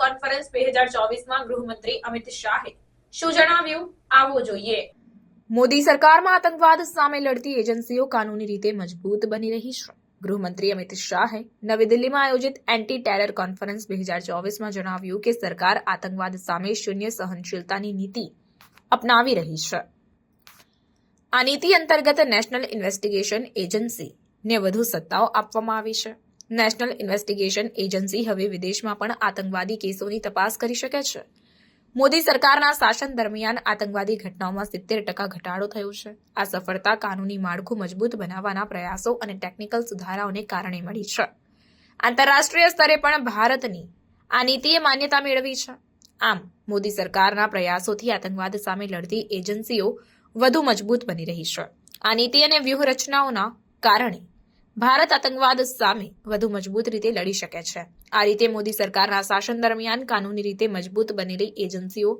Conference 2024માં ગૃહમંત્રી અમિત શાહે શું જણાવ્યું આવો જોઈએ। મોદી સરકારમાં આતંકવાદ સામે લડતી એજન્સીઓ કાનૂની રીતે મજબૂત બની રહી છે। ગૃહમંત્રી અમિત શાહે નવી દિલ્હીમાં આયોજિત એન્ટી ટેરર કોન્ફરન્સ 2024માં જણાવ્યું કે સરકાર આતંકવાદ સામે શૂન્ય સહનશીલતાની નીતિ અપનાવી રહી છે। આ નીતિ અંતર્ગત નેશનલ ઇન્વેસ્ટિગેશન એજન્સીને વધુ સત્તાઓ આપવામાં આવી છે। નેશનલ ઇન્વેસ્ટિગેશન એજન્સી હવે વિદેશમાં પણ આતંકવાદી કેસોની તપાસ કરી શકે છે। મોદી સરકારના શાસન દરમિયાન આતંકવાદી ઘટનાઓમાં 70% ઘટાડો થયો છે। આ સફળતા કાનૂની માળખું મજબૂત બનાવવાના પ્રયાસો અને ટેકનિકલ સુધારાઓને કારણે મળી છે। આંતરરાષ્ટ્રીય સ્તરે પણ ભારતની આ નીતિએ માન્યતા મેળવી છે। આમ મોદી સરકારના પ્રયાસોથી આતંકવાદ સામે લડતી એજન્સીઓ વધુ મજબૂત બની રહી છે। આ નીતિ અને વ્યૂહરચનાઓના કારણે ભારત આતંકવાદ સામે વધુ મજબૂત રીતે લડી શકે છે। આ રીતે મોદી સરકારના શાસન દરમિયાન કાનૂની રીતે મજબૂત બનેલી એજન્સીઓ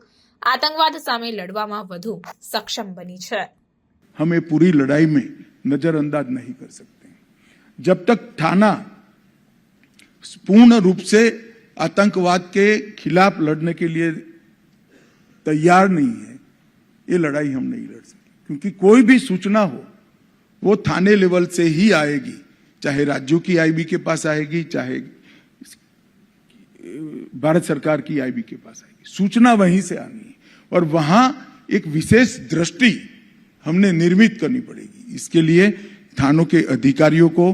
आतंकवाद सामे लड़वामां वधु सक्षम बनी है। हम ये पूरी लड़ाई में नजरअंदाज नहीं कर सकते। जब तक थाना पूर्ण रूप से आतंकवाद के खिलाफ लड़ने के लिए तैयार नहीं है, ये लड़ाई हम नहीं लड़ सकते। क्योंकि कोई भी सूचना हो वो थाने लेवल से ही आएगी, चाहे राज्यों की आईबी के पास आएगी, चाहे भारत सरकार की आईबी के पास आएगी। सूचना वहीं से आनी है और वहां एक विशेष दृष्टि हमने निर्मित करनी पड़ेगी। इसके लिए थानों के अधिकारियों को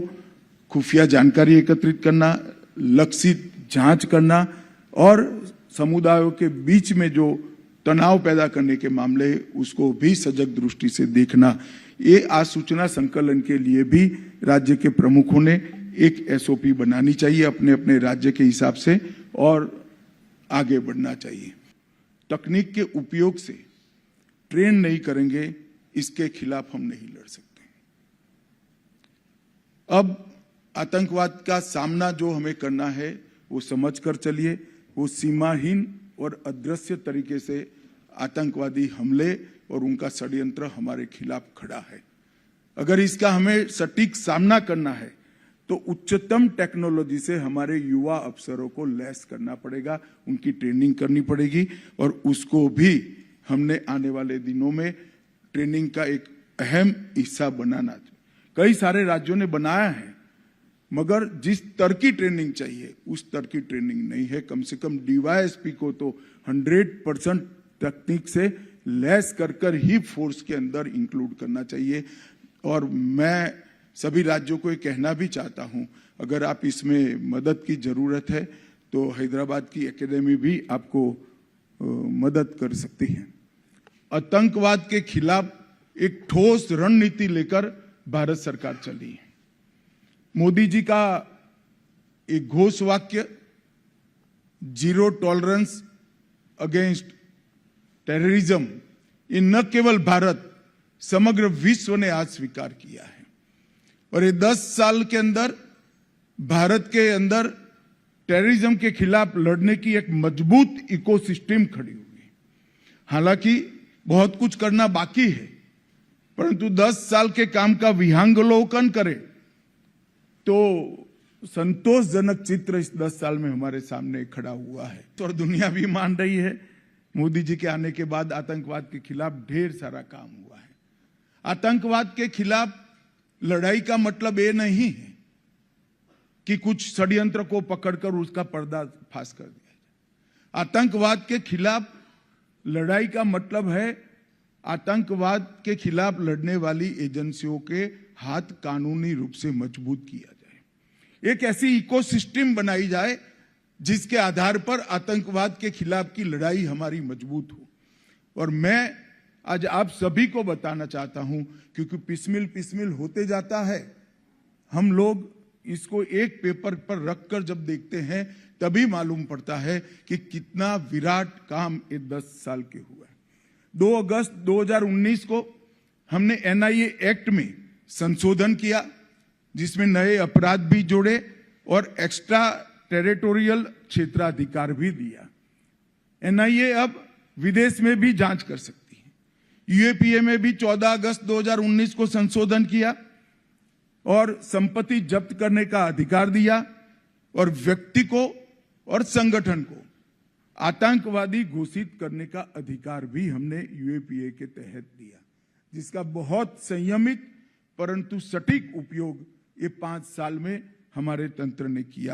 खुफिया जानकारी एकत्रित करना, लक्षित जांच करना और समुदायों के बीच में जो तनाव पैदा करने के मामले उसको भी सजग दृष्टि से देखना, ये आज सूचना संकलन के लिए भी राज्य के प्रमुखों ने एक एसओपी बनानी चाहिए अपने अपने राज्य के हिसाब से और आगे बढ़ना चाहिए। तकनीक के उपयोग से ट्रेन नहीं करेंगे, इसके खिलाफ हम नहीं लड़ सकते। अब आतंकवाद का सामना जो हमें करना है वो समझकर चलिए। वो सीमाहीन और अदृश्य तरीके से आतंकवादी हमले और उनका षड्यंत्र हमारे खिलाफ खड़ा है। अगर इसका हमें सटीक सामना करना है तो उच्चतम टेक्नोलॉजी से हमारे युवा अफसरों को लैस करना पड़ेगा, उनकी ट्रेनिंग करनी पड़ेगी और उसको भी हमने आने वाले दिनों में ट्रेनिंग का एक अहम हिस्सा बनाना चाहिए। कई सारे राज्यों ने बनाया है मगर जिस स्तर की ट्रेनिंग चाहिए उस स्तर की ट्रेनिंग नहीं है। कम से कम डीवाईएसपी को तो 100% तकनीक से लैस कर ही फोर्स के अंदर इंक्लूड करना चाहिए। और मैं सभी राज्यों को ये कहना भी चाहता हूं, अगर आप इसमें मदद की जरूरत है तो हैदराबाद की एकेडमी भी आपको मदद कर सकती है। आतंकवाद के खिलाफ एक ठोस रणनीति लेकर भारत सरकार चली है। मोदी जी का एक घोष वाक्य जीरो टॉलरेंस अगेंस्ट टेररिज्म, ये न केवल भारत समग्र विश्व ने आज स्वीकार किया है और ये 10 साल के अंदर भारत के अंदर टेररिज्म के खिलाफ लड़ने की एक मजबूत इकोसिस्टम खड़ी हुई है। हालांकि बहुत कुछ करना बाकी है, परंतु 10 साल के काम का विहंगावलोकन करें तो संतोषजनक चित्र इस 10 साल में हमारे सामने खड़ा हुआ है और दुनिया भी मान रही है। मोदी जी के आने के बाद आतंकवाद के खिलाफ ढेर सारा काम हुआ है। आतंकवाद के खिलाफ लड़ाई का मतलब ये नहीं है कि कुछ षड्यंत्र को पकड़कर उसका पर्दाफाश कर दिया जाए। आतंकवाद के खिलाफ लड़ाई का मतलब है आतंकवाद के खिलाफ लड़ने वाली एजेंसियों के हाथ कानूनी रूप से मजबूत किया जाए, एक ऐसी इकोसिस्टम बनाई जाए जिसके आधार पर आतंकवाद के खिलाफ की लड़ाई हमारी मजबूत हो। और मैं आज आप सभी को बताना चाहता हूं, क्योंकि पिसमिल होते जाता है, हम लोग इसको एक पेपर पर रखकर जब देखते हैं तभी मालूम पड़ता है कि कितना विराट काम ये 10 साल के हुआ है। 2 अगस्त 2019 को हमने एनआईए एक्ट में संशोधन किया जिसमें नए अपराध भी जोड़े और एक्स्ट्रा टेरिटोरियल क्षेत्राधिकार भी दिया। एनआईए अब विदेश में भी जांच कर सकती है। यूएपीए में भी 14 अगस्त 2019 को संशोधन किया और संपत्ति जब्त करने का अधिकार दिया और व्यक्ति को और संगठन को आतंकवादी घोषित करने का अधिकार भी हमने यूएपीए के तहत दिया, जिसका बहुत संयमित परंतु सटीक उपयोग ये 5 साल में हमारे तंत्र ने किया।